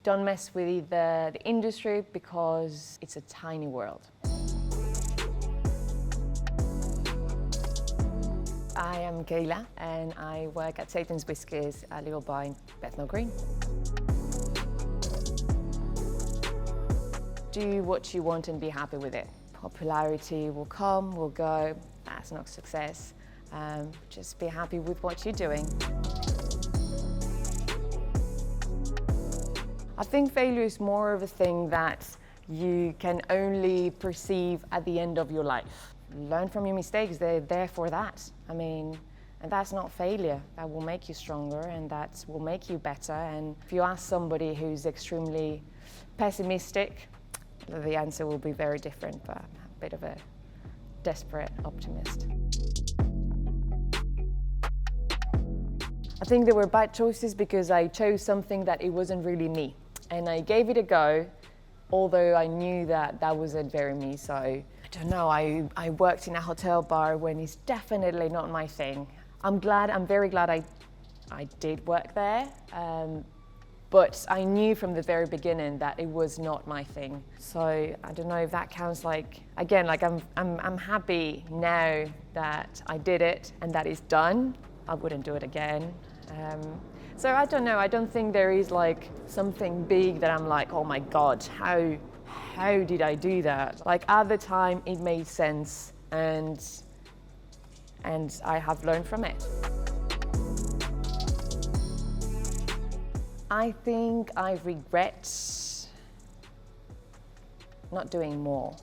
Don't mess with the industry because it's a tiny world. I am Keila and I work at Satan's Whiskers, a little bar in Bethnal Green. Do what you want and be happy with it. Popularity will come, will go, that's not success. Just be happy with what you're doing. I think failure is more of a thing that you can only perceive at the end of your life. Learn from your mistakes, they're there for that. And that's not failure. That will make you stronger and that will make you better. And if you ask somebody who's extremely pessimistic, the answer will be very different, but I'm a bit of a desperate optimist. I think there were bad choices because I chose something that it wasn't really me. And I gave it a go, although I knew that that wasn't very me. So, I don't know, I worked in a hotel bar when it's definitely not my thing. I'm very glad I did work there. But I knew from the very beginning that it was not my thing. So I don't know if that counts I'm happy now that I did it and that it's done. I wouldn't do it again. So I don't know, I don't think there is like something big that I'm like, oh my God, how did I do that? Like at the time it made sense and I have learned from it. I think I regret not doing more,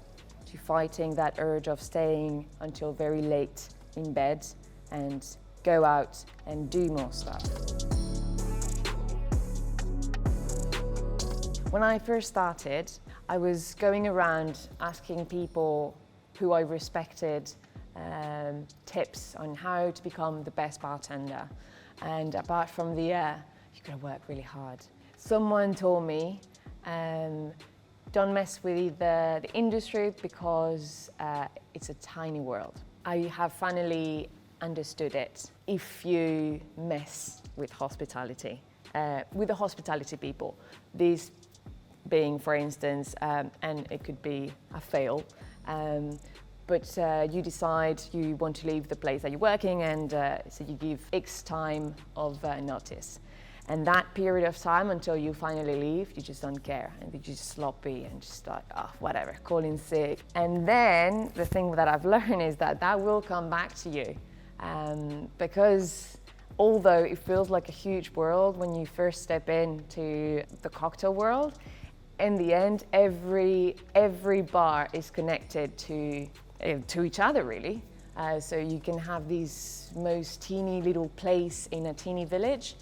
to fighting that urge of staying until very late in bed and go out and do more stuff. When I first started, I was going around asking people who I respected tips on how to become the best bartender. And apart from the you gotta work really hard. Someone told me, don't mess with the industry because it's a tiny world. I have finally understood it. If you mess with hospitality, with the hospitality people, these being, for instance, and it could be a fail, but you decide you want to leave the place that you're working and so you give X time of notice. And that period of time until you finally leave, you just don't care and you're just sloppy and just like, oh, whatever, calling sick. And then the thing that I've learned is that will come back to you. Because although it feels like a huge world when you first step into the cocktail world, in the end, every bar is connected to each other, really. So you can have this most teeny little place in a teeny village.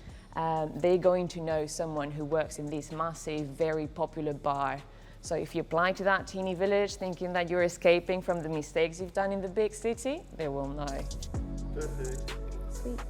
They're going to know someone who works in this massive, very popular bar. So if you apply to that teeny village thinking that you're escaping from the mistakes you've done in the big city, they will know. Perfect. Sweet.